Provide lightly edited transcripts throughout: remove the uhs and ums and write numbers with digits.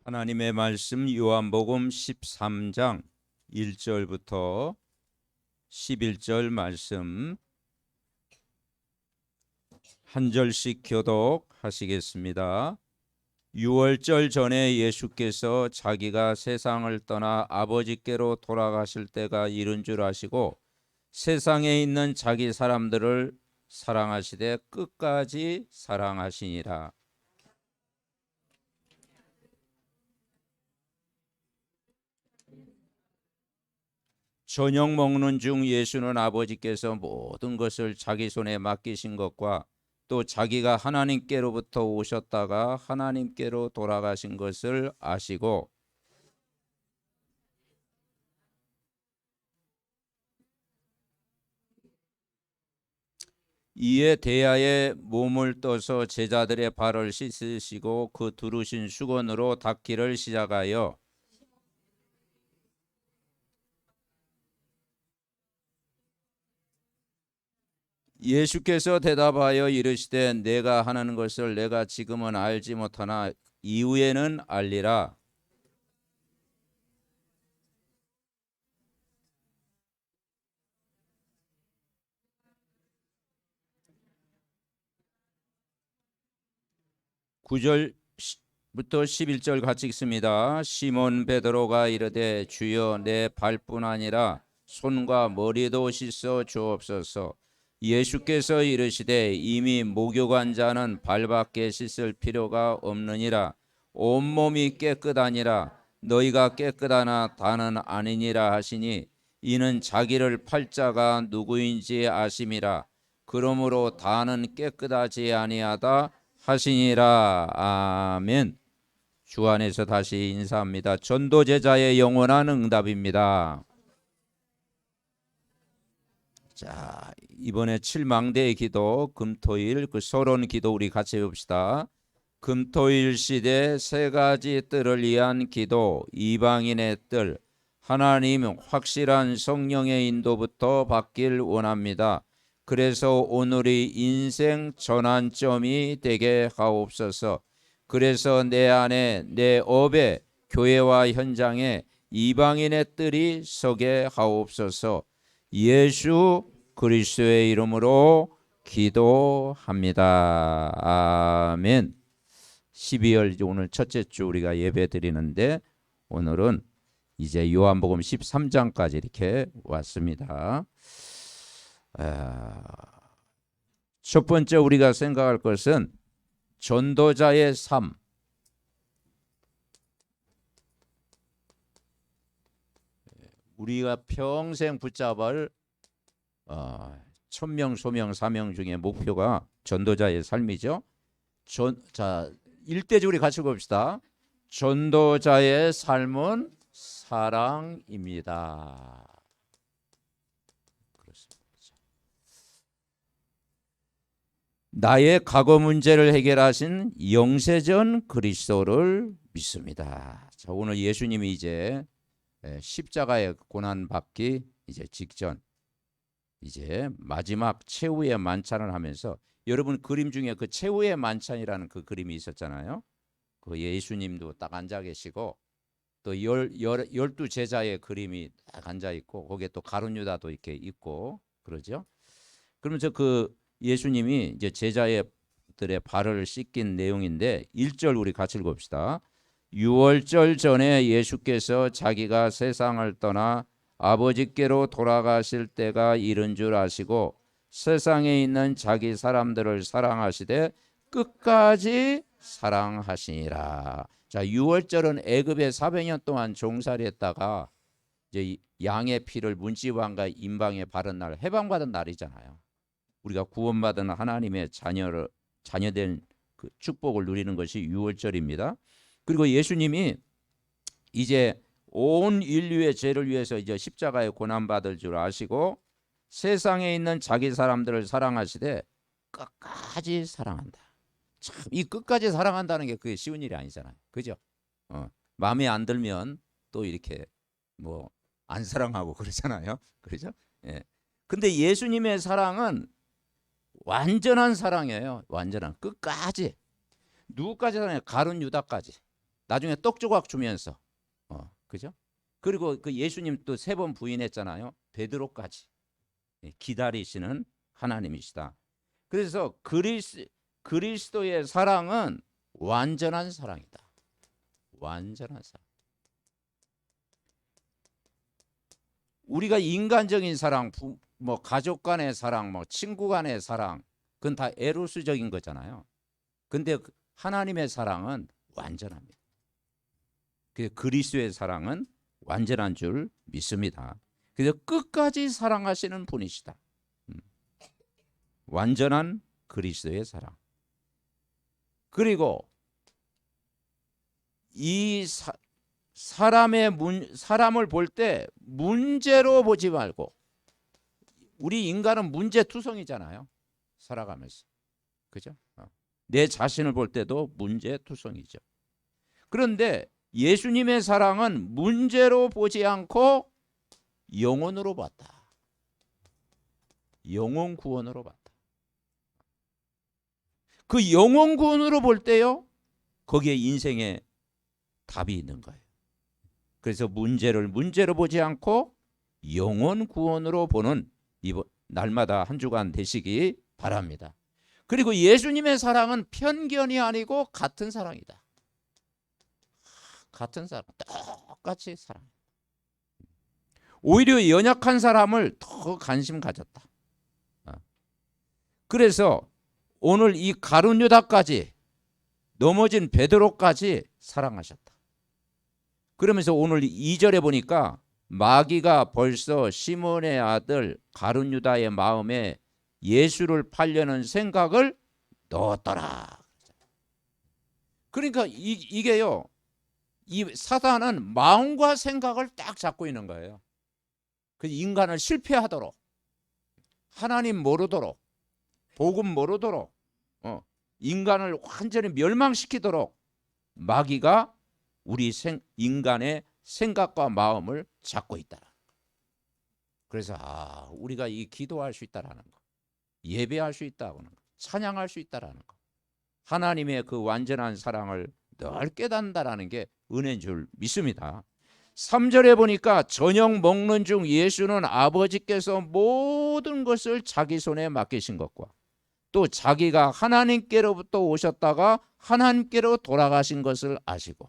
하나님의 말씀 요한복음 13장 1절부터 11절 말씀 한 절씩 교독하시겠습니다. 유월절 전에 예수께서 자기가 세상을 떠나 아버지께로 돌아가실 때가 이른 줄 아시고 세상에 있는 자기 사람들을 사랑하시되 끝까지 사랑하시니라. 저녁 먹는 중 예수는 아버지께서 모든 것을 자기 손에 맡기신 것과 또 자기가 하나님께로부터 오셨다가 하나님께로 돌아가신 것을 아시고 이에 대야에 몸을 떠서 제자들의 발을 씻으시고 그 두르신 수건으로 닦기를 시작하여 예수께서 대답하여 이르시되 내가 하는 것을 내가 지금은 알지 못하나 이후에는 알리라. 구절부터 11절 같이 읽습니다. 시몬 베드로가 이르되 주여 내 발뿐 아니라 손과 머리도 씻어 주옵소서. 예수께서 이르시되 이미 목욕한 자는 발밖에 씻을 필요가 없느니라. 온몸이 깨끗하니라. 너희가 깨끗하나 다는 아니니라 하시니 이는 자기를 팔 자가 누구인지 아심이라. 그러므로 다는 깨끗하지 아니하다 하시니라. 아멘. 주 안에서 다시 인사합니다. 전도제자의 영원한 응답입니다. 자, 이번에 칠망대의 기도 금토일 그 서론 기도 우리 같이 해봅시다. 금토일 시대 세 가지 뜰을 위한 기도, 이방인의 뜰, 하나님 확실한 성령의 인도부터 받길 원합니다. 그래서 오늘이 인생 전환점이 되게 하옵소서. 그래서 내 안에 내 업에 교회와 현장에 이방인의 뜰이 서게 하옵소서. 예수 그리스도의 이름으로 기도합니다. 아멘. 12월 오늘 첫째 주 우리가 예배 드리는데 오늘은 이제 요한복음 13장까지 이렇게 왔습니다. 첫 번째 우리가 생각할 것은 전도자의 삶. 우리가 평생 붙잡을 1000명, 소명, 사명 중에 목표가 전도자의 삶이죠. 자, 1대주 우리 같이 봅시다. 전도자의 삶은 사랑입니다. 그렇습니다. 나의 과거 문제를 해결하신 영세전 그리스도를 믿습니다. 자, 오늘 예수님이 이제 십자가의 고난 받기 이제 직전 이제 마지막 최후의 만찬을 하면서 여러분 그림 중에 그 최후의 만찬이라는 그 그림이 있었잖아요. 그 예수님도 딱 앉아 계시고 또 12 제자의 그림이 딱 앉아 있고 거기에 또 가룟 유다도 이렇게 있고 그러죠. 그러면서 그 예수님이 이제 제자들의 발을 씻긴 내용인데 1절 우리 같이 읽읍시다. 유월절 전에 예수께서 자기가 세상을 떠나 아버지께로 돌아가실 때가 이른 줄 아시고 세상에 있는 자기 사람들을 사랑하시되 끝까지 사랑하시니라. 자, 유월절은 애굽에 400년 동안 종살이했다가 이제 양의 피를 문지방과 임방에 바른 날, 해방받은 날이잖아요. 우리가 구원받은 하나님의 자녀된 그 축복을 누리는 것이 유월절입니다. 그리고 예수님이 이제 온 인류의 죄를 위해서 이제 십자가에 고난 받을 줄 아시고 세상에 있는 자기 사람들을 사랑하시되 끝까지 사랑한다. 참 이 끝까지 사랑한다는 게 그게 쉬운 일이 아니잖아요. 그죠? 마음에 안 들면 또 이렇게 뭐 안 사랑하고 그러잖아요. 그렇죠? 예. 근데 예수님의 사랑은 완전한 사랑이에요. 완전한 끝까지. 누구까지 사랑해요? 가룟 유다까지. 나중에 떡 조각 주면서. 그죠? 그리고 그 예수님 또 3번 부인했잖아요. 베드로까지. 기다리시는 하나님이시다. 그래서 그리스도의 사랑은 완전한 사랑이다. 완전한 사랑. 우리가 인간적인 사랑, 뭐 가족 간의 사랑, 뭐 친구 간의 사랑, 그건 다 에로스적인 거잖아요. 근데 하나님의 사랑은 완전합니다. 그리스도의 사랑은 완전한 줄 믿습니다. 그래서 끝까지 사랑하시는 분이시다. 완전한 그리스도의 사랑. 그리고 이 사람을 볼 때 문제로 보지 말고, 우리 인간은 문제투성이잖아요. 살아가면서. 그죠? 내 자신을 볼 때도 문제투성이죠. 그런데 예수님의 사랑은 문제로 보지 않고 영혼으로 봤다. 영혼 구원으로 봤다. 그 영혼 구원으로 볼 때요, 거기에 인생의 답이 있는 거예요. 그래서 문제를 문제로 보지 않고 영혼 구원으로 보는 이번 날마다 한 주간 되시기 바랍니다. 그리고 예수님의 사랑은 편견이 아니고 같은 사랑이다. 같은 사랑, 똑같이 사랑. 오히려 연약한 사람을 더 관심 가졌다. 그래서 오늘 이 가룟 유다까지, 넘어진 베드로까지 사랑하셨다. 그러면서 오늘 2절에 보니까 마귀가 벌써 시몬의 아들 가룟 유다의 마음에 예수를 팔려는 생각을 넣었더라. 그러니까 이게요, 이 사단은 마음과 생각을 딱 잡고 있는 거예요. 그래서 인간을 실패하도록, 하나님 모르도록, 복음 모르도록, 인간을 완전히 멸망시키도록 마귀가 우리 인간의 생각과 마음을 잡고 있다. 그래서 우리가 이 기도할 수 있다라는 거, 예배할 수 있다는 거, 찬양할 수 있다라는 거, 하나님의 그 완전한 사랑을 늘 깨닫는다라는 게 은혜인 줄 믿습니다. 3절에 보니까 저녁 먹는 중 예수는 아버지께서 모든 것을 자기 손에 맡기신 것과 또 자기가 하나님께로부터 오셨다가 하나님께로 돌아가신 것을 아시고,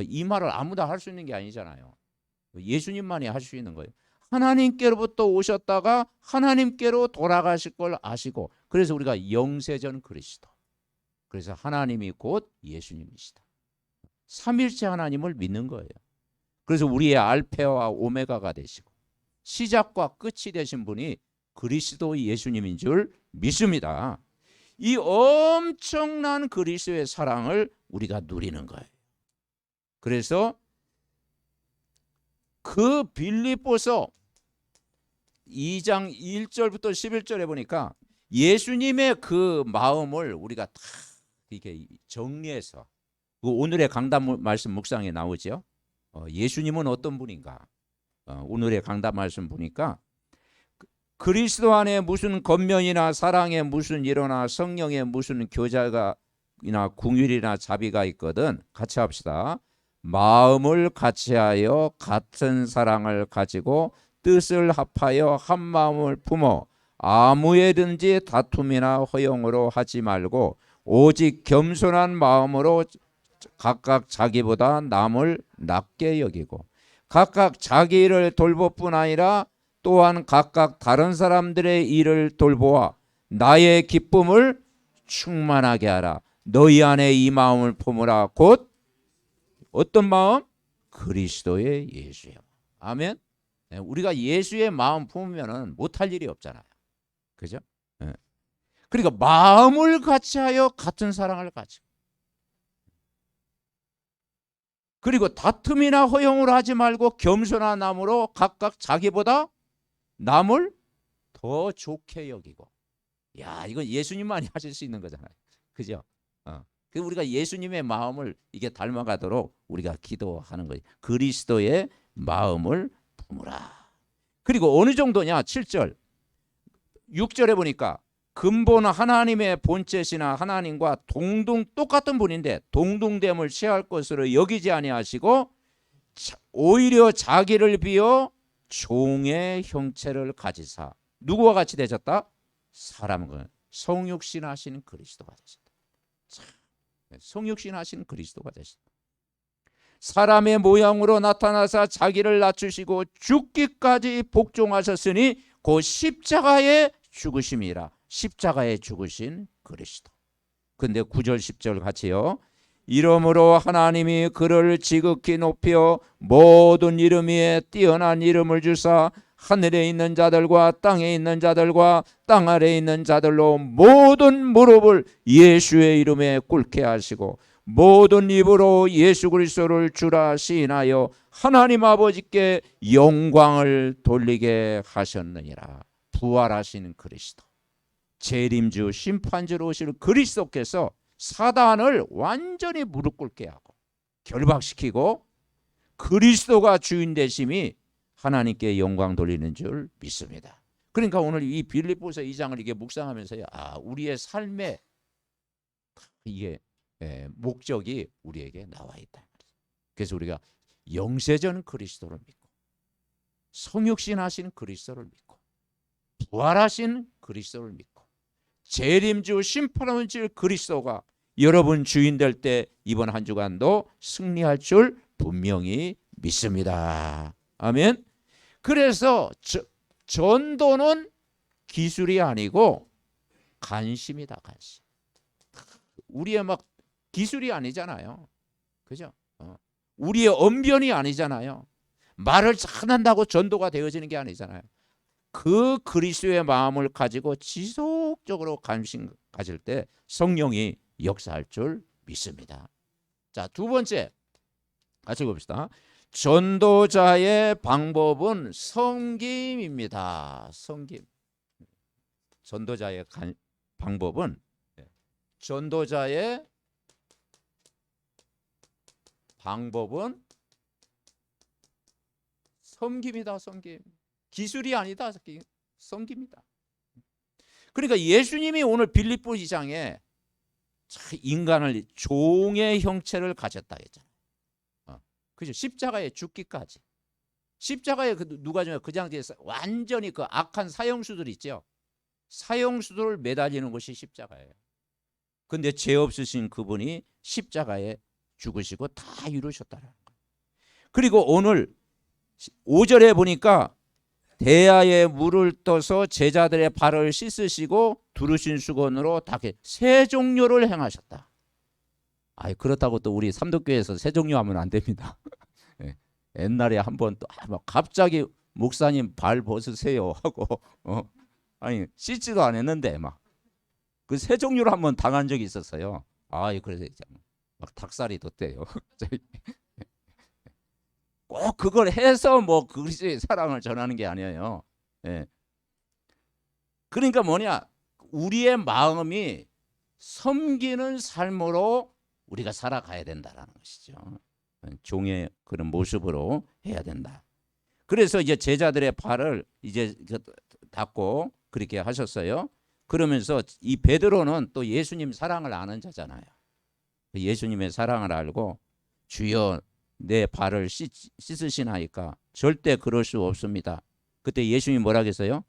이 말을 아무나 할 수 있는 게 아니잖아요. 예수님만이 할 수 있는 거예요. 하나님께로부터 오셨다가 하나님께로 돌아가실 걸 아시고, 그래서 우리가 영세전 그리스도, 그래서 하나님이 곧 예수님이시다. 삼일째 하나님을 믿는 거예요. 그래서 우리의 알파와 오메가가 되시고 시작과 끝이 되신 분이 그리스도 예수님인 줄 믿습니다. 이 엄청난 그리스도의 사랑을 우리가 누리는 거예요. 그래서 그 빌립보서 2장 1절부터 11절에 보니까 예수님의 그 마음을 우리가 다 이렇게 정리해서, 오늘의 강단 말씀 묵상에 나오죠. 예수님은 어떤 분인가? 오늘의 강단 말씀 보니까 그리스도 안에 무슨 겉면이나 사랑에 무슨 일어나 성령에 무슨 교제가이나 궁율이나 자비가 있거든. 같이 합시다. 마음을 같이하여 같은 사랑을 가지고 뜻을 합하여 한 마음을 품어 아무에든지 다툼이나 허용으로 하지 말고 오직 겸손한 마음으로 각각 자기보다 남을 낮게 여기고 각각 자기 일을 돌볼 뿐 아니라 또한 각각 다른 사람들의 일을 돌보아 나의 기쁨을 충만하게 하라. 너희 안에 이 마음을 품으라. 곧 어떤 마음? 그리스도의 예수의 마음. 아멘. 우리가 예수의 마음 품으면 못할 일이 없잖아요. 그죠? 그러니까 마음을 같이하여 같은 사랑을 가지고, 그리고 다툼이나 허용을 하지 말고 겸손한 마음으로 각각 자기보다 남을 더 좋게 여기고. 야, 이건 예수님만이 하실 수 있는 거잖아요. 그죠? 그 우리가 예수님의 마음을 이게 닮아가도록 우리가 기도하는 거예요. 그리스도의 마음을 품으라. 그리고 어느 정도냐? 7절 6절에 보니까 근본 하나님의 본체시나 하나님과 똑같은 분인데 동등됨을 취할 것으로 여기지 아니하시고 오히려 자기를 비어 종의 형체를 가지사 누구와 같이 되셨다? 사람과 성육신하신 그리스도가 되셨다. 성육신하신 그리스도가 되셨다. 사람의 모양으로 나타나사 자기를 낮추시고 죽기까지 복종하셨으니 그 십자가의 죽으심이라. 십자가에 죽으신 그리스도. 근데 9절 10절 같이요. 이러므로 하나님이 그를 지극히 높여 모든 이름 위에 뛰어난 이름을 주사 하늘에 있는 자들과 땅에 있는 자들과 땅 아래에 있는 자들로 모든 무릎을 예수의 이름에 꿇게 하시고 모든 입으로 예수 그리스도를 주라 시인하여 하나님 아버지께 영광을 돌리게 하셨느니라. 부활하신 그리스도, 재림주 심판주로 오실 그리스도께서 사단을 완전히 무릎 꿇게 하고 결박시키고 그리스도가 주인 되심이 하나님께 영광 돌리는 줄 믿습니다. 그러니까 오늘 이 빌립보서 2장을 이게 묵상하면서요, 우리의 삶의 이게 목적이 우리에게 나와 있다. 그래서 우리가 영세전 그리스도를 믿고 성육신하신 그리스도를 믿고 부활하신 그리스도를 믿고 재림주 심판하는 줄 그리스도가 여러분 주인 될 때 이번 한 주간도 승리할 줄 분명히 믿습니다. 아멘. 그래서 전도는 기술이 아니고 관심이다. 관심. 우리의 막 기술이 아니잖아요. 그죠? 우리의 언변이 아니잖아요. 말을 잘한다고 전도가 되어지는 게 아니잖아요. 그 그리스도의 마음을 가지고 지속적으로 관심 가질 때 성령이 역사할 줄 믿습니다. 자, 두 번째 같이 봅시다. 전도자의 방법은 섬김입니다. 섬김. 전도자의 방법은 섬김이다. 섬김. 기술이 아니다. 섬깁니다. 그러니까 예수님이 오늘 빌립보 2장에 인간을 종의 형체를 가졌다 했잖아요. 그죠? 십자가에 죽기까지. 십자가에 누가 좀 그 장지에서 완전히 그 악한 사형수들 있죠. 사형수들을 매달리는 것이 십자가예요. 근데 죄 없으신 그분이 십자가에 죽으시고 다 이루셨다는 거예요. 그리고 오늘 5절에 보니까 대야에 물을 떠서 제자들의 발을 씻으시고 두르신 수건으로 닦게 세 종류를 행하셨다. 그렇다고 또 우리 삼덕교에서 세 종류 하면 안 됩니다. 옛날에 한번 또 갑자기 목사님 발 벗으세요 하고 씻지도 안 했는데 막 그 세 종류를 한번 당한 적이 있었어요. 그래서 막 닭살이 돋대요. 꼭 그걸 해서 뭐 그리스도의 사랑을 전하는 게 아니에요. 그러니까 뭐냐, 우리의 마음이 섬기는 삶으로 우리가 살아가야 된다라는 것이죠. 종의 그런 모습으로 해야 된다. 그래서 이제 제자들의 발을 이제 닦고 그렇게 하셨어요. 그러면서 이 베드로는 또 예수님 사랑을 아는 자잖아요. 예수님의 사랑을 알고 주여 내 발을 씻으시나이까 절대 그럴 수 없습니다. 그때 예수님이 뭐라 했어요?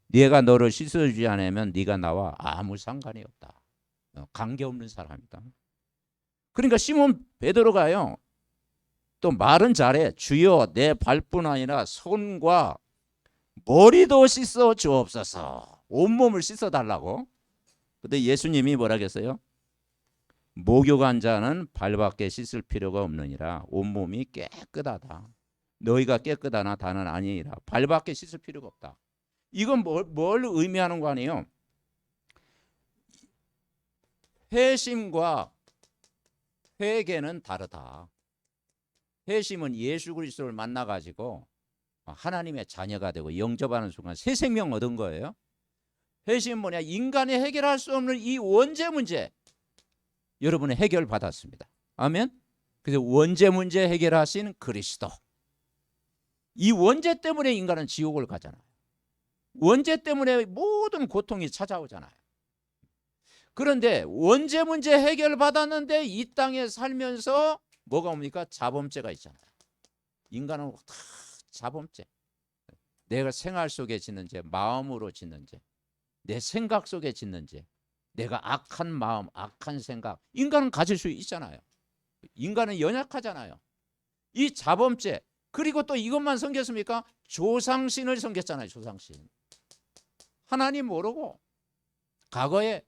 네가 너를 씻어주지 않으면 네가 나와 아무 상관이 없다. 관계없는 사람이다. 그러니까 시몬 베드로가요 또 말은 잘해. 주여 내 발뿐 아니라 손과 머리도 씻어 주옵소서. 온몸을 씻어달라고. 근데 예수님이 뭐라 했어요? 목욕한 자는 발밖에 씻을 필요가 없느니라. 온몸이 깨끗하다. 너희가 깨끗하나 다는 아니니라. 발밖에 씻을 필요가 없다. 이건 뭘 의미하는 거 아니에요? 회심과 회개는 다르다. 회심은 예수 그리스도를 만나가지고 하나님의 자녀가 되고 영접하는 순간 새 생명 얻은 거예요. 회심은 뭐냐? 인간이 해결할 수 없는 이 원죄 문제 여러분이 해결받았습니다. 아멘. 그래서 원죄 문제 해결하신 그리스도. 이 원죄 때문에 인간은 지옥을 가잖아요. 원죄 때문에 모든 고통이 찾아오잖아요. 그런데 원죄 문제 해결받았는데 이 땅에 살면서 뭐가 옵니까? 자범죄가 있잖아요. 인간은 다 자범죄. 내가 생활 속에 짓는 죄, 마음으로 짓는 죄, 내 생각 속에 짓는 죄, 내가 악한 마음, 악한 생각, 인간은 가질 수 있잖아요. 인간은 연약하잖아요. 이 자범죄, 그리고 또 이것만 섬겼습니까? 조상신을 섬겼잖아요. 조상신. 하나님 모르고 과거에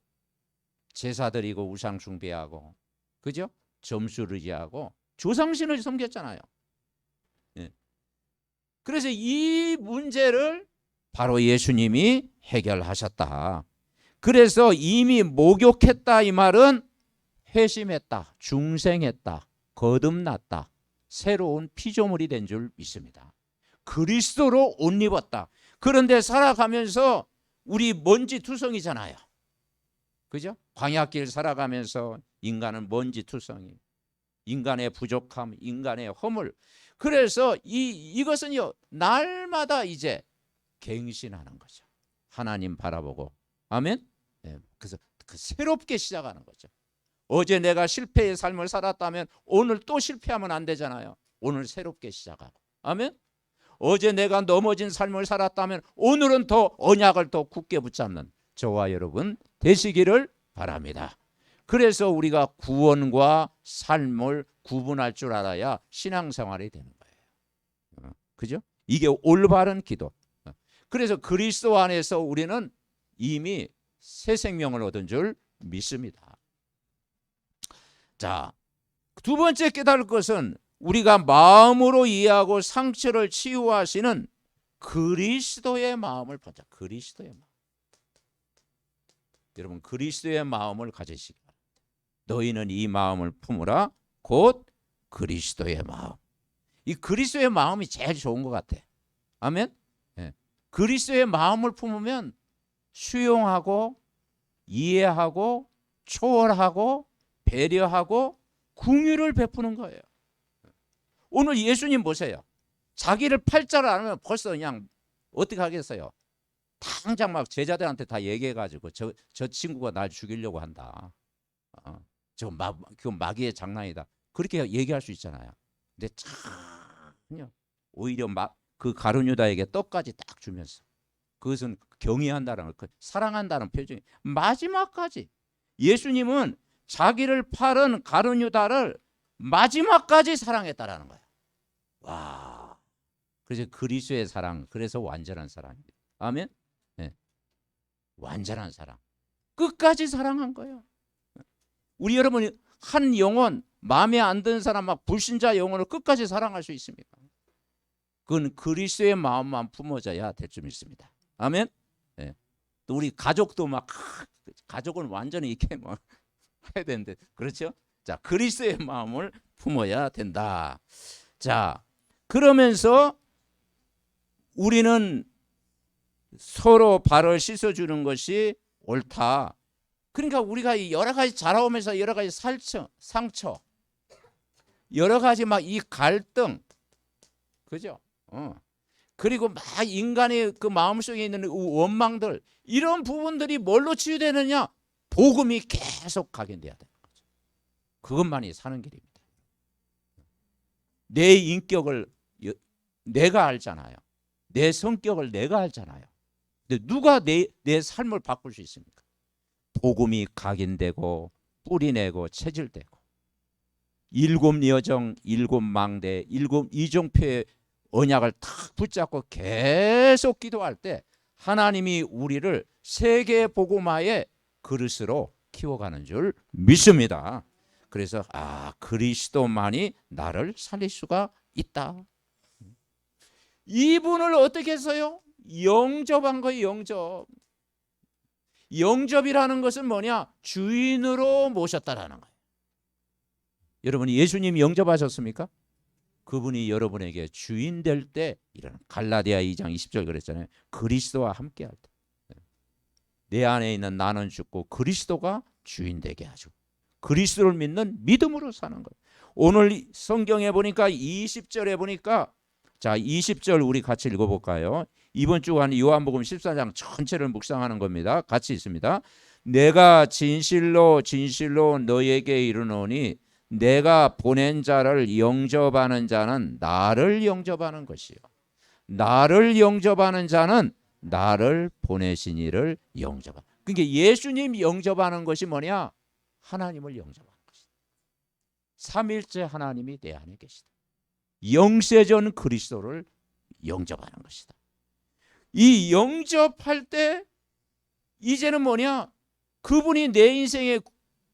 제사 드리고 우상 숭배하고, 그죠? 점수를 의지하고 조상신을 섬겼잖아요. 예. 그래서 이 문제를 바로 예수님이 해결하셨다. 그래서 이미 목욕했다 이 말은 회심했다, 중생했다, 거듭났다, 새로운 피조물이 된 줄 믿습니다. 그리스도로 옷 입었다. 그런데 살아가면서 우리 먼지투성이잖아요. 그죠? 광야길 살아가면서 인간은 먼지투성이, 인간의 부족함, 인간의 허물. 그래서 이것은요, 날마다 이제 갱신하는 거죠. 하나님 바라보고. 아멘? 네, 그래서 새롭게 시작하는 거죠. 어제 내가 실패의 삶을 살았다면 오늘 또 실패하면 안 되잖아요. 오늘 새롭게 시작하고. 아멘? 어제 내가 넘어진 삶을 살았다면 오늘은 더 언약을 더 굳게 붙잡는 저와 여러분 되시기를 바랍니다. 그래서 우리가 구원과 삶을 구분할 줄 알아야 신앙생활이 되는 거예요. 그죠? 이게 올바른 기도. 그래서 그리스도 안에서 우리는 이미 새 생명을 얻은 줄 믿습니다. 자, 두 번째 깨달을 것은 우리가 마음으로 이해하고 상처를 치유하시는 그리스도의 마음을 본다. 그리스도의 마음. 여러분, 그리스도의 마음을 가지시기 바랍니다. 너희는 이 마음을 품으라. 곧 그리스도의 마음. 이 그리스도의 마음이 제일 좋은 것 같아. 아멘? 네. 그리스도의 마음을 품으면 수용하고 이해하고 초월하고 배려하고 긍휼을 베푸는 거예요. 오늘 예수님 보세요. 자기를 팔자를 안 하면 벌써 그냥 어떻게 하겠어요? 당장 막 제자들한테 다 얘기해가지고 저 친구가 날 죽이려고 한다. 저 마귀의 장난이다. 그렇게 얘기할 수 있잖아요. 근데 참요. 오히려 그 가룟유다에게 떡까지 딱 주면서 그것은 경외한다는 거, 사랑한다는 표정이 마지막까지. 예수님은 자기를 팔은 가룟유다를 마지막까지 사랑했다라는 거예요. 와, 그래서 그리스도의 사랑, 그래서 완전한 사랑입니다. 아멘. 네. 완전한 사랑, 끝까지 사랑한 거예요. 우리 여러분이 한 영혼 마음에 안 드는 사람, 막 불신자 영혼을 끝까지 사랑할 수 있습니까? 그건 그리스도의 마음만 품어져야 될 줄 믿습니다. 아멘. 네. 또 우리 가족도 막 가족은 완전히 이렇게 뭐 해야 되는데, 그렇죠? 자, 그리스도의 마음을 품어야 된다. 자, 그러면서 우리는 서로 발을 씻어주는 것이 옳다. 그러니까 우리가 여러 가지 자라오면서 여러 가지 상처, 여러 가지 막 이 갈등, 그죠? 그리고 막 인간의 그 마음속에 있는 원망들, 이런 부분들이 뭘로 치유되느냐? 복음이 계속 각인돼야 되는 거죠. 그것만이 사는 길입니다. 내 인격을 내가 알잖아요. 내 성격을 내가 알잖아요. 근데 누가 내 삶을 바꿀 수 있습니까? 복음이 각인되고 뿌리내고 체질되고, 일곱 여정, 일곱 망대, 일곱 이정표의 언약을 탁 붙잡고 계속 기도할 때 하나님이 우리를 세계 복음화의 그릇으로 키워가는 줄 믿습니다. 그래서 그리스도만이 나를 살릴 수가 있다. 이분을 어떻게 했어요? 영접한 거예요. 영접. 영접이라는 것은 뭐냐? 주인으로 모셨다라는 거예요. 여러분, 예수님 영접하셨습니까? 그분이 여러분에게 주인 될 때 이런 갈라디아 2장 20절 그랬잖아요. 그리스도와 함께 할 때. 내 안에 있는 나는 죽고 그리스도가 주인 되게 하죠. 그리스도를 믿는 믿음으로 사는 거예요. 오늘 성경에 보니까 20절에 보니까, 자, 20절 우리 같이 읽어볼까요? 이번 주간 요한복음 14장 전체를 묵상하는 겁니다. 같이 있습니다. 내가 진실로 진실로 너에게 이르노니 내가 보낸 자를 영접하는 자는 나를 영접하는 것이요 나를 영접하는 자는 나를 보내신 이를 영접하는. 그러니까 예수님 영접하는 것이 뭐냐? 하나님을 영접하는 것이다. 삼일째 하나님이 내 안에 계시다. 영세전 그리스도를 영접하는 것이다. 이 영접할 때 이제는 뭐냐? 그분이 내 인생의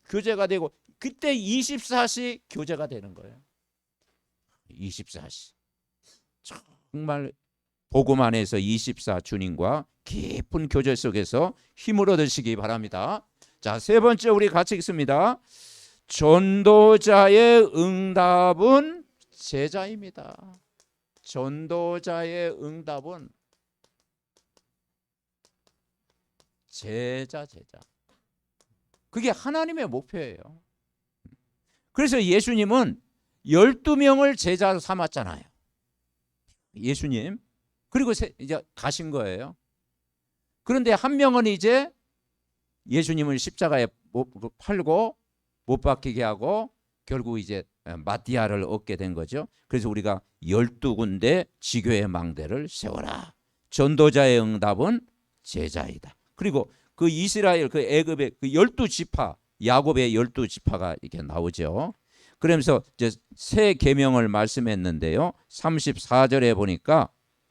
교제가 되고 그때 24시 교제가 되는 거예요. 24시. 정말 복음 안에서 24 주님과 깊은 교제 속에서 힘을 얻으시기 바랍니다. 자, 세 번째 우리 같이 읽습니다. 전도자의 응답은 제자입니다. 전도자의 응답은 제자. 그게 하나님의 목표예요. 그래서 예수님은 12명을 제자로 삼았잖아요. 예수님. 그리고 이제 가신 거예요. 그런데 한 명은 이제 예수님을 십자가에 팔고 못 박히게 하고 결국 이제 마띠아를 얻게 된 거죠. 그래서 우리가 12군데 지교의 망대를 세워라. 전도자의 응답은 제자이다. 그리고 그 이스라엘 그 애굽의 그 12지파 야곱의 12지파가 이렇게 나오죠. 그러면서 이제 새 계명을 말씀했는데요. 34절에 보니까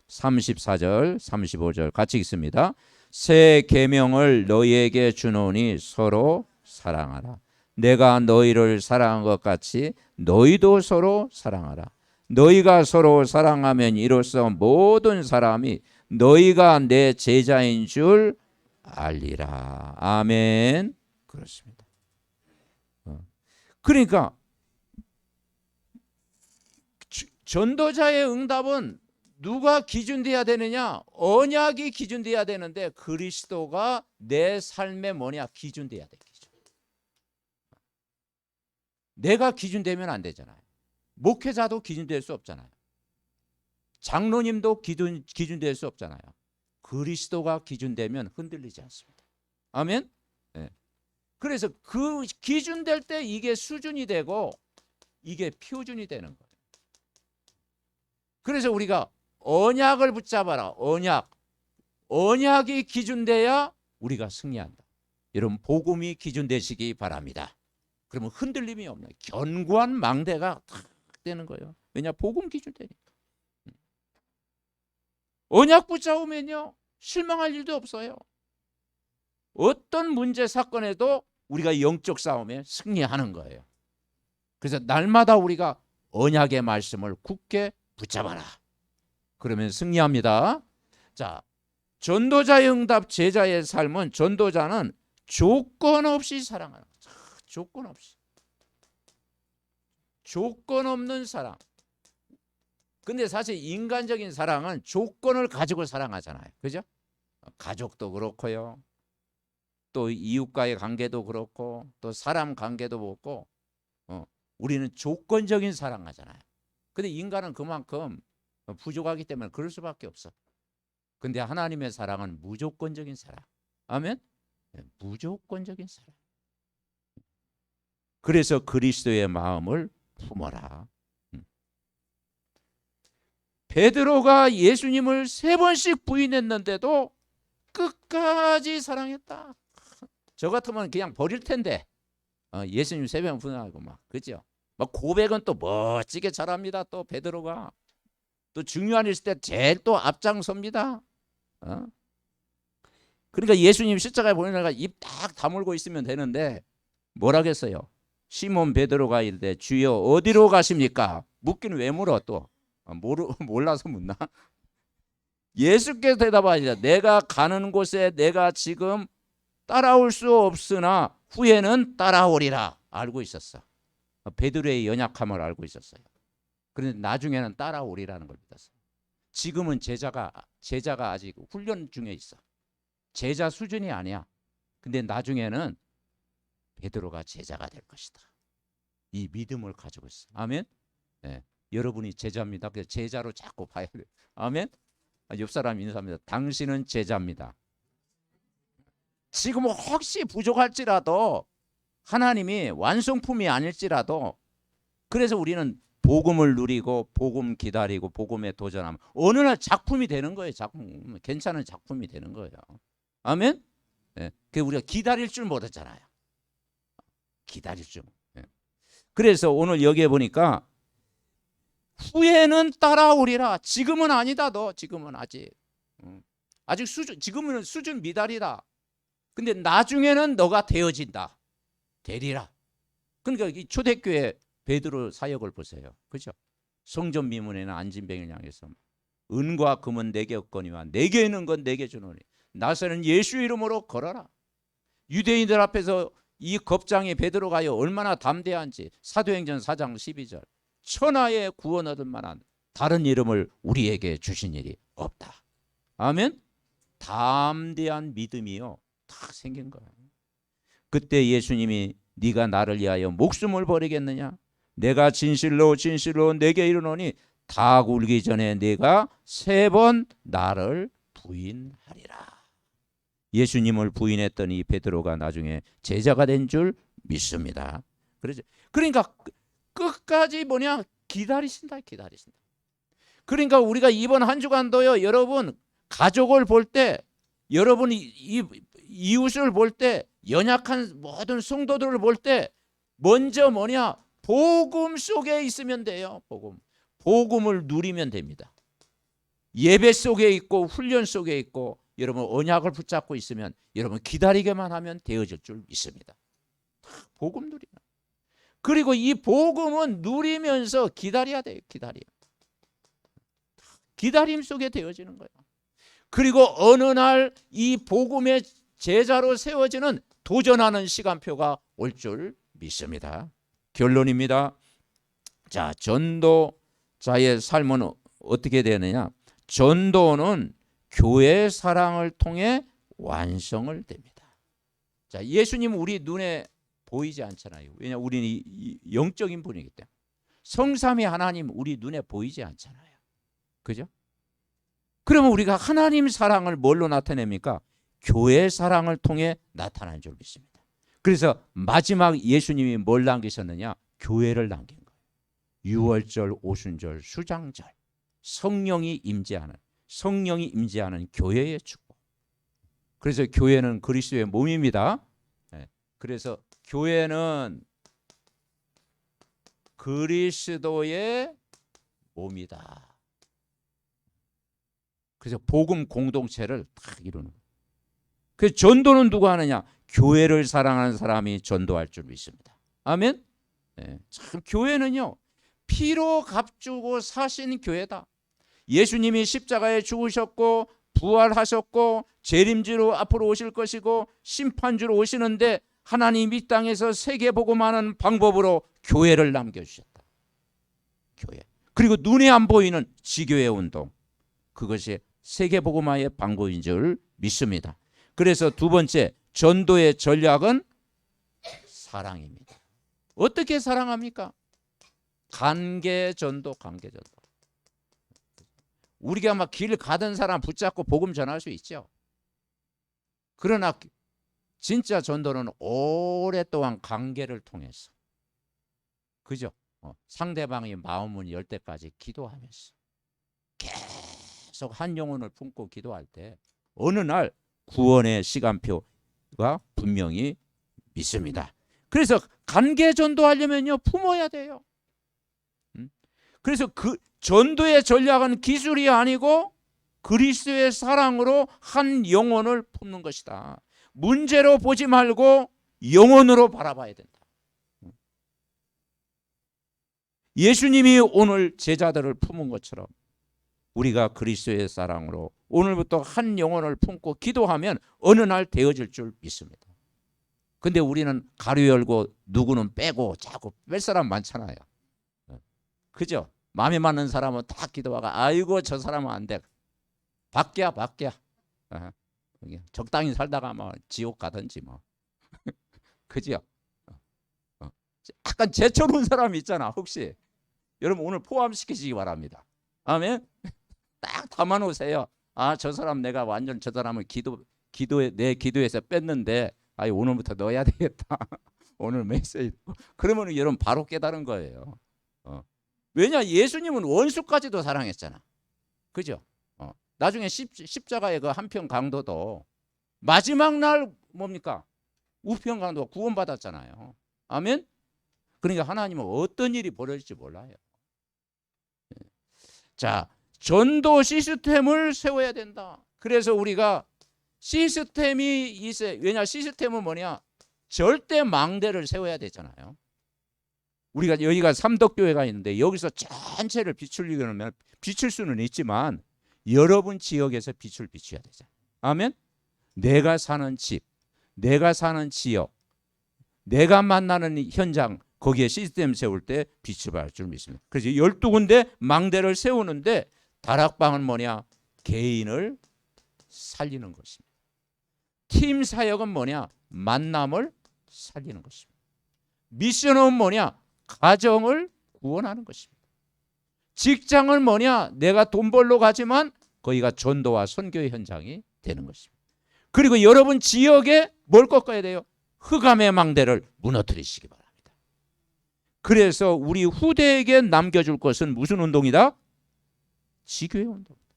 34절 35절 같이 읽습니다. 새 계명을 너희에게 주노니 서로 사랑하라. 내가 너희를 사랑한 것 같이 너희도 서로 사랑하라. 너희가 서로 사랑하면 이로써 모든 사람이 너희가 내 제자인 줄 알리라. 아멘. 그렇습니다. 그러니까 전도자의 응답은 누가 기준돼야 되느냐? 언약이 기준돼야 되는데 그리스도가 내 삶에 뭐냐? 기준돼야 돼. 내가 기준되면 안 되잖아요. 목회자도 기준될 수 없잖아요. 장로님도 기준될 수 없잖아요. 그리스도가 기준되면 흔들리지 않습니다. 아멘? 네. 그래서 그 기준될 때 이게 수준이 되고 이게 표준이 되는 거예요. 그래서 우리가 언약을 붙잡아라. 언약이 기준돼야 우리가 승리한다. 여러분 복음이 기준되시기 바랍니다. 그러면 흔들림이 없는 견고한 망대가 탁 되는 거예요. 왜냐? 복음 기준되니까. 언약 붙잡으면요 실망할 일도 없어요. 어떤 문제 사건에도 우리가 영적 싸움에 승리하는 거예요. 그래서 날마다 우리가 언약의 말씀을 굳게 붙잡아라. 그러면 승리합니다. 자, 전도자의 응답 제자의 삶은 전도자는 조건 없이 사랑하는 거죠. 조건 없이. 조건 없는 사랑. 근데 사실 인간적인 사랑은 조건을 가지고 사랑하잖아요. 그죠? 가족도 그렇고요. 또 이웃과의 관계도 그렇고 또 사람 관계도 그렇고 우리는 조건적인 사랑하잖아요. 근데 인간은 그만큼 부족하기 때문에 그럴 수밖에 없어. 근데 하나님의 사랑은 무조건적인 사랑. 아멘? 무조건적인 사랑. 그래서 그리스도의 마음을 품어라. 베드로가 예수님을 3번씩 부인했는데도 끝까지 사랑했다. 저 같으면 그냥 버릴 텐데 예수님 3번 부인하고 막 그죠? 막 고백은 또 멋지게 잘합니다. 또 베드로가 또 중요한 일 있을 때 제일 또 앞장섭니다. 그러니까 예수님 십자가에 보내다가 입 딱 다물고 있으면 되는데 뭐라겠어요? 시몬 베드로가 이르되 주여 어디로 가십니까? 묻기는 왜 물어 또? 몰라서 묻나? 예수께서 대답하시자 내가 가는 곳에 내가 지금 따라올 수 없으나 후에는 따라오리라. 알고 있었어. 베드로의 연약함을 알고 있었어요. 그런데 나중에는 따라오리라는 걸 믿었어요. 지금은 제자가 아직 훈련 중에 있어. 제자 수준이 아니야. 근데 나중에는 베드로가 제자가 될 것이다. 이 믿음을 가지고 있어. 아멘. 네. 여러분이 제자입니다. 그래서 제자로 자꾸 봐야 돼. 아멘. 옆 사람 인사합니다. 당신은 제자입니다. 지금 혹시 부족할지라도 하나님이 완성품이 아닐지라도 그래서 우리는 복음을 누리고 복음 기다리고 복음에 도전하면 어느 날 작품이 되는 거예요. 작품 괜찮은 작품이 되는 거예요. 아멘. 예. 그 우리가 기다릴 줄 모르잖아요. 기다릴 줄. 예. 그래서 오늘 여기에 보니까 후에는 따라오리라. 지금은 아니다. 너 지금은 아직 지금은 수준 미달이다. 근데 나중에는 너가 되어진다. 되리라. 그러니까 이 초대교회 베드로 사역을 보세요. 그죠? 성전 미문에는 안진뱅이를 향해서 은과 금은 내게 없거니와 내게 있는 건 내게 주노니 나서는 예수 이름으로 걸어라. 유대인들 앞에서 이 겁장이 베드로가요 얼마나 담대한지 사도행전 4장 12절 천하의 구원 얻을 만한 다른 이름을 우리에게 주신 일이 없다. 아멘. 담대한 믿음이요 딱 생긴 거예요. 그때 예수님이 네가 나를 위하여 목숨을 버리겠느냐? 내가 진실로 진실로 내게 이르노니 닭 울기 전에 네가 3번 나를 부인하리라. 예수님을 부인했던 이 베드로가 나중에 제자가 된 줄 믿습니다. 그러니까 끝까지 기다리신다. 그러니까 우리가 이번 한 주간도요 여러분 가족을 볼 때 여러분 이웃을 볼 때 연약한 모든 성도들을 볼 때 먼저 복음 속에 있으면 돼요. 복음을 누리면 됩니다. 예배 속에 있고 훈련 속에 있고 여러분 언약을 붙잡고 있으면 여러분 기다리게만 하면 되어질 줄 믿습니다. 복음 누리면. 그리고 이 복음은 누리면서 기다려야 돼요. 기다림 속에 되어지는 거예요. 그리고 어느 날 이 복음의 제자로 세워지는 도전하는 시간표가 올 줄 믿습니다. 결론입니다. 자, 전도자의 삶은 어떻게 되느냐? 전도는 교회의 사랑을 통해 완성을 됩니다. 자, 예수님은 우리 눈에 보이지 않잖아요. 왜냐하면 우리는 영적인 분이기 때문에. 성삼위 하나님 우리 눈에 보이지 않잖아요. 그죠? 그러면 우리가 하나님 사랑을 뭘로 나타냅니까? 교회의 사랑을 통해 나타나는 줄 믿습니다. 그래서 마지막 예수님이 뭘 남기셨느냐? 교회를 남긴 거예요. 유월절, 오순절, 수장절, 성령이 임재하는 교회의 축복. 그래서 교회는 그리스도의 몸입니다. 그래서 교회는 그리스도의 몸이다. 그래서 복음 공동체를 딱 이루는 거예요. 그래서 전도는 누가 하느냐? 교회를 사랑하는 사람이 전도할 줄 믿습니다. 아멘. 참 교회는요 피로 값주고 사신 교회다. 예수님이 십자가에 죽으셨고 부활하셨고 재림주로 앞으로 오실 것이고 심판주로 오시는데 하나님 이 땅에서 세계복음하는 방법으로 교회를 남겨주셨다. 교회. 그리고 눈에 안 보이는 지교회 운동, 그것이 세계복음화의 방법인 줄 믿습니다. 그래서 두 번째 전도의 전략은 사랑입니다. 어떻게 사랑합니까? 관계전도. 우리가 막 길 가던 사람 붙잡고 복음 전할 수 있죠. 그러나 진짜 전도는 오랫동안 관계를 통해서, 그죠? 상대방이 마음을 열 때까지 기도하면서 계속 한 영혼을 품고 기도할 때 어느 날 구원의 시간표가 분명히 믿습니다. 그래서 관계 전도하려면요 품어야 돼요. 그래서 그 전도의 전략은 기술이 아니고 그리스도의 사랑으로 한 영혼을 품는 것이다. 문제로 보지 말고 영혼으로 바라봐야 된다. 예수님이 오늘 제자들을 품은 것처럼 우리가 그리스도의 사랑으로 오늘부터 한 영혼을 품고 기도하면 어느 날 되어질 줄 믿습니다. 근데 우리는 가로 열고 누구는 빼고 자꾸 뺄 사람 많잖아요. 그죠? 마음에 맞는 사람은 다 기도하고 아이고 저 사람은 안 돼. 밖이야. 적당히 살다가 뭐 지옥 가든지 뭐. 그죠? 약간 제쳐놓은 사람이 있잖아. 혹시 여러분 오늘 포함시키시기 바랍니다. 아멘. 딱 담아놓으세요. 아, 저 사람 내가 완전 저 사람을 내 기도에서 뺐는데 오늘부터 넣어야 되겠다. 오늘 메시지. 그러면 여러분 바로 깨달은 거예요. 왜냐? 예수님은 원수까지도 사랑했잖아. 그죠? 나중에 십자가의 그 한편 강도도 마지막 날 뭡니까? 우편 강도가 구원받았잖아요. 아멘? 그러니까 하나님은 어떤 일이 벌어질지 몰라요. 자, 전도 시스템을 세워야 된다. 그래서 우리가 시스템이 있어요. 왜냐? 시스템은 뭐냐? 절대 망대를 세워야 되잖아요. 우리가 여기가 삼덕교회가 있는데 여기서 전체를 비추려면 비출 수는 있지만 여러분 지역에서 빛을 비춰야 되잖아요. 아멘? 내가 사는 집, 내가 사는 지역, 내가 만나는 현장, 거기에 시스템 세울 때 빛을 발할 줄 믿습니다. 그래서 12군데 망대를 세우는데 다락방은 뭐냐? 개인을 살리는 것입니다. 팀 사역은 뭐냐? 만남을 살리는 것입니다. 미션은 뭐냐? 가정을 구원하는 것입니다. 직장은 뭐냐? 내가 돈 벌러 가지만 거기가 전도와 선교의 현장이 되는 것입니다. 그리고 여러분 지역에 뭘 꺾어야 돼요? 흑암의 망대를 무너뜨리시기 바랍니다. 그래서 우리 후대에게 남겨줄 것은 무슨 운동이다? 지교회 운동입니다.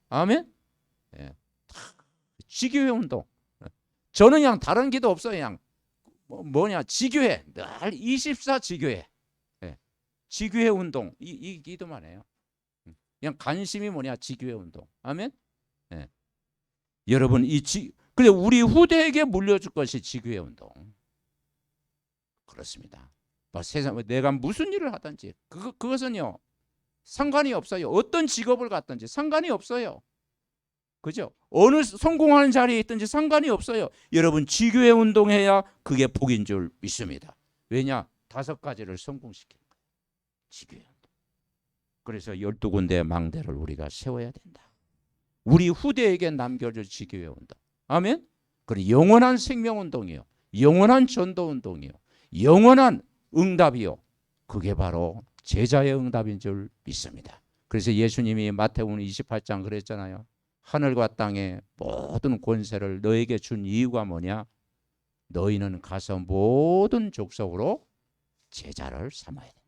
아멘? 예. 지교회 운동. 저는 그냥 다른 기도 없어요. 그냥 뭐냐? 지교회. 늘 24 지교회. 예. 지교회 운동. 이 기도만 해요. 그냥 관심이 뭐냐? 지교회 운동. 아멘? 예. 여러분 그래 우리 후대에게 물려줄 것이 지교회 운동. 그렇습니다. 세상 내가 무슨 일을 하든지 그것은요 상관이 없어요. 어떤 직업을 갖든지 상관이 없어요. 그죠? 어느 성공하는 자리에 있든지 상관이 없어요. 여러분 지교회 운동해야 그게 복인 줄 믿습니다. 왜냐? 5가지를 성공시키는 거예요. 지교회 운동. 그래서 12군데의 망대를 우리가 세워야 된다. 우리 후대에게 남겨줄 지교회 운동. 아멘? 그리고 영원한 생명운동이요. 영원한 전도운동이요. 영원한 응답이요. 그게 바로 제자의 응답인 줄 믿습니다. 그래서 예수님이 마태복음 28장 그랬잖아요. 하늘과 땅의 모든 권세를 너에게 준 이유가 뭐냐? 너희는 가서 모든 족속으로 제자를 삼아야 된다.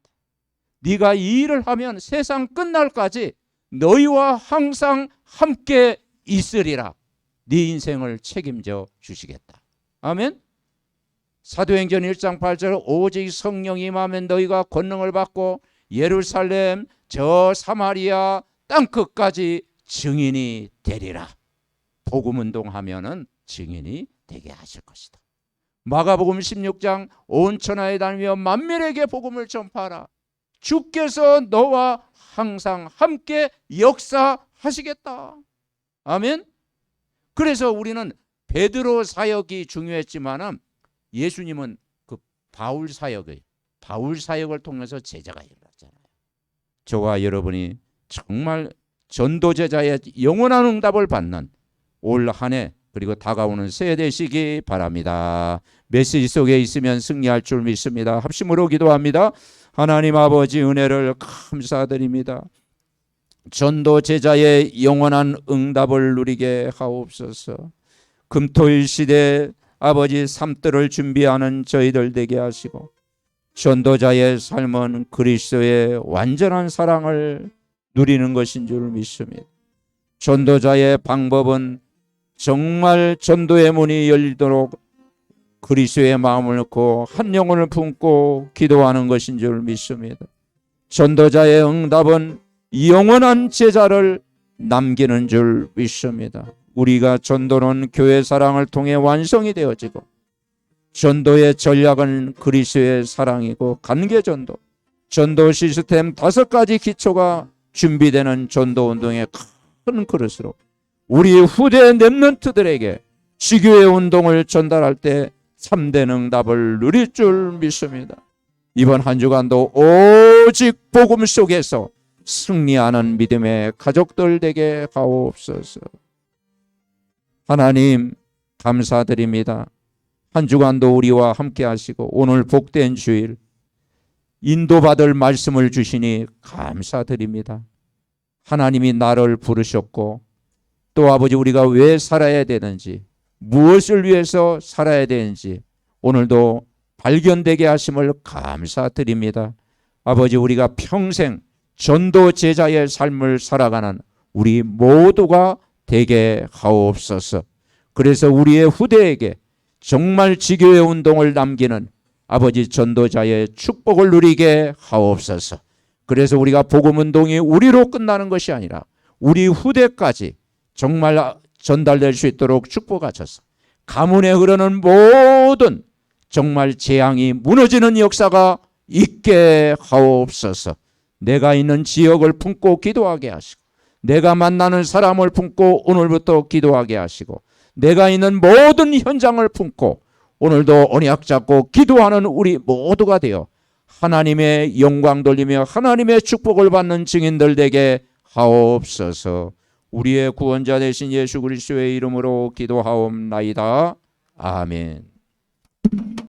네가 이 일을 하면 세상 끝날까지 너희와 항상 함께 있으리라. 네 인생을 책임져 주시겠다. 아멘. 사도행전 1장 8절 오직 성령이 임하면 너희가 권능을 받고 예루살렘 저 사마리아 땅끝까지 증인이 되리라. 복음 운동하면은 증인이 되게 하실 것이다. 마가복음 16장 온 천하에 다니며 만민에게 복음을 전파하라. 주께서 너와 항상 함께 역사하시겠다. 아멘. 그래서 우리는 베드로 사역이 중요했지만은 예수님은 그 바울 사역을 통해서 제자가 일어났잖아요. 저와 여러분이 정말 전도 제자의 영원한 응답을 받는 올 한 해 그리고 다가오는 새해 되시기 바랍니다. 메시지 속에 있으면 승리할 줄 믿습니다. 합심으로 기도합니다. 하나님 아버지 은혜를 감사드립니다. 전도 제자의 영원한 응답을 누리게 하옵소서. 금토일 시대 아버지 삶들을 준비하는 저희들 되게 하시고 전도자의 삶은 그리스도의 완전한 사랑을 누리는 것인 줄 믿습니다. 전도자의 방법은 정말 전도의 문이 열리도록 그리스도의 마음을 넣고 한 영혼을 품고 기도하는 것인 줄 믿습니다. 전도자의 응답은 영원한 제자를 남기는 줄 믿습니다. 우리가 전도는 교회 사랑을 통해 완성이 되어지고 전도의 전략은 그리스도의 사랑이고 관계 전도, 전도 시스템 5가지 기초가 준비되는 전도 운동의 큰 그릇으로 우리 후대 렘넌트들에게 지교의 운동을 전달할 때 참된 응답을 누릴 줄 믿습니다. 이번 한 주간도 오직 복음 속에서 승리하는 믿음의 가족들 되게 하옵소서. 하나님 감사드립니다. 한 주간도 우리와 함께 하시고 오늘 복된 주일 인도받을 말씀을 주시니 감사드립니다. 하나님이 나를 부르셨고 또 아버지 우리가 왜 살아야 되는지 무엇을 위해서 살아야 되는지 오늘도 발견되게 하심을 감사드립니다. 아버지, 우리가 평생 전도 제자의 삶을 살아가는 우리 모두가 되게 하옵소서. 그래서 우리의 후대에게 정말 지교의 운동을 남기는 아버지 전도자의 축복을 누리게 하옵소서. 그래서 우리가 복음운동이 우리로 끝나는 것이 아니라 우리 후대까지 정말 전달될 수 있도록 축복하셔서 가문에 흐르는 모든 정말 재앙이 무너지는 역사가 있게 하옵소서. 내가 있는 지역을 품고 기도하게 하시고, 내가 만나는 사람을 품고 오늘부터 기도하게 하시고, 내가 있는 모든 현장을 품고 오늘도 언약 잡고 기도하는 우리 모두가 되어 하나님의 영광 돌리며 하나님의 축복을 받는 증인들 되게 하옵소서. 우리의 구원자 되신 예수 그리스도의 이름으로 기도하옵나이다. 아멘.